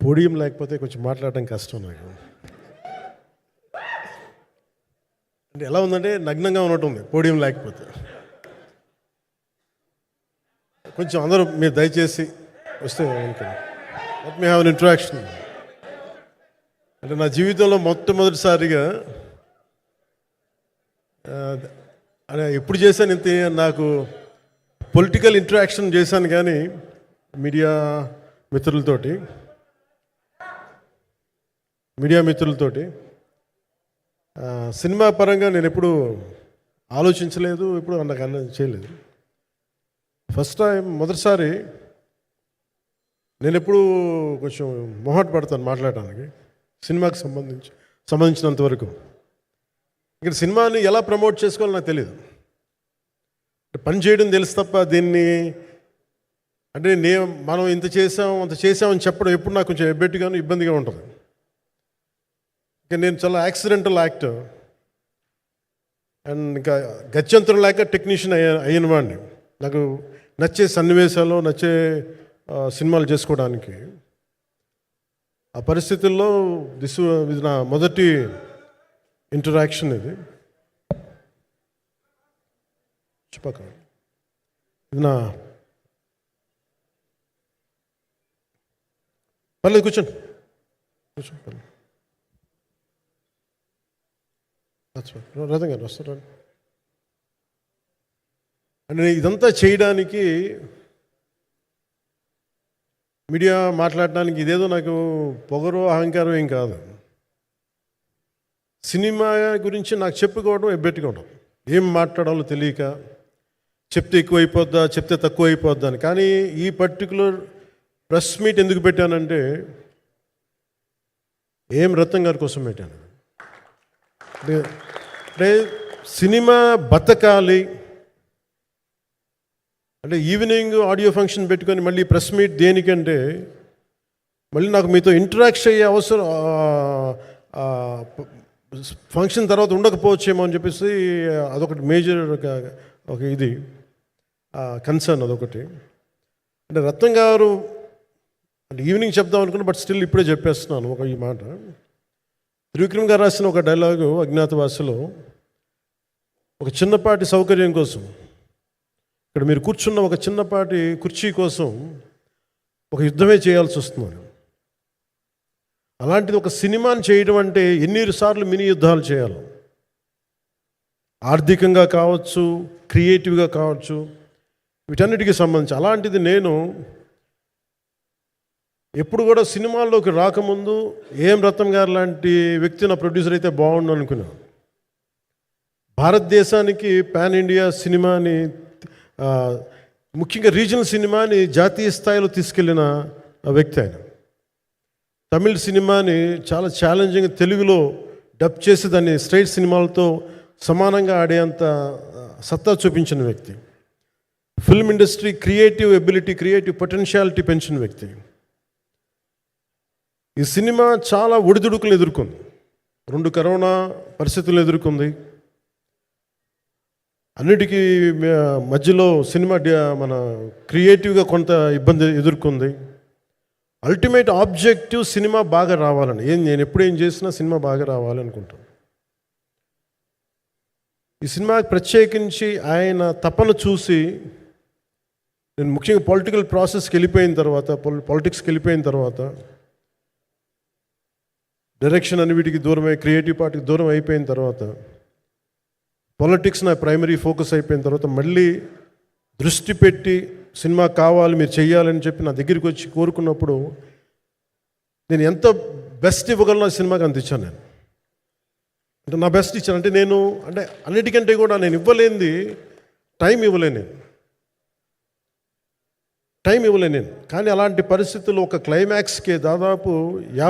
Podium లేకపోతే కొంచెం మాట్లాడడం కష్టం నాకు. అంటే ఎలా ఉందంటే నగ్నంగా ఉన్నట్టుంది పోడియం లేకపోతే. కొంచెం అందరూ మీరు దయచేసి వస్తే let me have an interaction. అంటే నా జీవితంలో మొట్టమొదటిసారిగా అంటే ఎప్పుడు చేశాను ఇంత, నాకు పొలిటికల్ ఇంటరాక్షన్ చేశాను కానీ మీడియా మిత్రులతోటి సినిమా పరంగా నేను ఎప్పుడు ఆలోచించలేదు, ఎప్పుడు నాకు చేయలేదు. ఫస్ట్ టైం మొదటిసారి నేను ఎప్పుడు కొంచెం మొహాట పడతాను మాట్లాడడానికి సినిమాకి సంబంధించినంత వరకు. ఇక్కడ సినిమాని ఎలా ప్రమోట్ చేసుకోవాలో నాకు తెలియదు. పని చేయడం తెలుసు తప్ప దీన్ని అంటే మనం ఇంత చేసామని చెప్పడం ఎప్పుడు నాకు కొంచెం ఎబ్బెట్టుగాను ఇబ్బందిగా ఉంటుంది. ఇంకా నేను చాలా యాక్సిడెంటల్ యాక్టర్ అండ్ ఇంకా గత్యంతరం లేక టెక్నీషియన్ అయిన వాడిని. నాకు నచ్చే సన్నివేశాలు, నచ్చే సినిమాలు చేసుకోవడానికి. ఆ పరిస్థితుల్లో ఇది నా మొదటి ఇంటరాక్షన్. ఇది నా పర్లేదు కూర్చోండి. రథం గారు వస్తారు. అంటే ఇదంతా చేయడానికి, మీడియా మాట్లాడడానికి ఇదేదో నాకు పొగరు అహంకారం ఏం కాదు. సినిమా గురించి నాకు చెప్పుకోవడం ఎబ్బెట్టుకోవడం, ఏం మాట్లాడాలో తెలియక చెప్తే ఎక్కువైపోద్దా చెప్తే తక్కువ అయిపోద్దా అని. కానీ ఈ పర్టికులర్ ప్రెస్ మీట్ ఎందుకు పెట్టానంటే రత్నం గారి కోసం పెట్టాను. అంటే సినిమా బతకాలి అంటే ఈవినింగ్ ఆడియో ఫంక్షన్ పెట్టుకొని మళ్ళీ ప్రెస్ మీట్ దేనికంటే మళ్ళీ నాకు మీతో ఇంటరాక్ట్ అయ్యే అవసరం ఫంక్షన్ తర్వాత ఉండకపోవచ్చేమో అని చెప్పేసి అదొకటి మేజర్ ఒక ఇది కన్సర్న్. అదొకటి. అంటే రత్నం గారు అంటే ఈవినింగ్ చెప్దాం అనుకున్నా, బట్ స్టిల్ ఇప్పుడే చెప్పేస్తున్నాను ఈ మాట. త్రివిక్రమ్ గారు రాసిన ఒక డైలాగు అజ్ఞాతవాసిలో, ఒక చిన్నపాటి సౌకర్యం కోసం, ఇక్కడ మీరు కూర్చున్న ఒక చిన్నపాటి కుర్చీ కోసం ఒక యుద్ధమే చేయాల్సి వస్తుంది. అలాంటిది ఒక సినిమాని చేయడం అంటే ఎన్నిసార్లు మినీ యుద్ధాలు చేయాలి. ఆర్థికంగా కావచ్చు, క్రియేటివ్గా కావచ్చు, వీటన్నిటికీ సంబంధించి. అలాంటిది నేను ఎప్పుడు కూడా సినిమాల్లోకి రాకముందు రత్నం గారు లాంటి వ్యక్తి నా ప్రొడ్యూసర్ అయితే బాగుండు అనుకున్నాను. భారతదేశానికి పాన్ ఇండియా సినిమాని, ముఖ్యంగా రీజనల్ సినిమాని జాతీయ స్థాయిలో తీసుకెళ్ళిన వ్యక్తి ఆయన. తమిళ సినిమాని చాలా ఛాలెంజింగ్ తెలుగులో డబ్ చేసి దాన్ని స్ట్రైట్ సినిమాలతో సమానంగా ఆడేంత సత్తా చూపించిన వ్యక్తి. Film industry creative ability, creative potentiality పెంచిన వ్యక్తి. ఈ సినిమా చాలా ఒడిదుడుకులు ఎదుర్కొంది. 2 కరోనా పరిస్థితులు ఎదుర్కొంది. అన్నిటికీ మధ్యలో సినిమా మన క్రియేటివ్గా కొంత ఇబ్బంది ఎదుర్కొంది. అల్టిమేట్ ఆబ్జెక్టివ్ సినిమా బాగా రావాలని, నేను ఎప్పుడు ఏం చేసినా సినిమా బాగా రావాలనుకుంటాను. ఈ సినిమాకి ప్రత్యేకించి ఆయన తపన చూసి నేను ముఖ్యంగా పొలిటికల్ ప్రాసెస్కి వెళ్ళిపోయిన తర్వాత, పాలిటిక్స్కి వెళ్ళిపోయిన తర్వాత, డైరెక్షన్ అని వీటికి దూరమై క్రియేటివ్ పార్టీకి దూరం అయిపోయిన తర్వాత, పాలిటిక్స్ నా ప్రైమరీ ఫోకస్ అయిపోయిన తర్వాత, మళ్ళీ దృష్టి పెట్టి సినిమా కావాలి మీరు చెయ్యాలని చెప్పి నా దగ్గరికి వచ్చి కోరుకున్నప్పుడు నేను ఎంత బెస్ట్ ఇవ్వగలను ఆ సినిమాకి అంత ఇచ్చాను. నేను అంటే నా బెస్ట్ ఇచ్చాను. అంటే నేను అంటే అన్నిటికంటే కూడా నేను ఇవ్వలేనిది టైం ఇవ్వలేను నేను. కానీ అలాంటి పరిస్థితుల్లో ఒక క్లైమాక్స్కి దాదాపు 50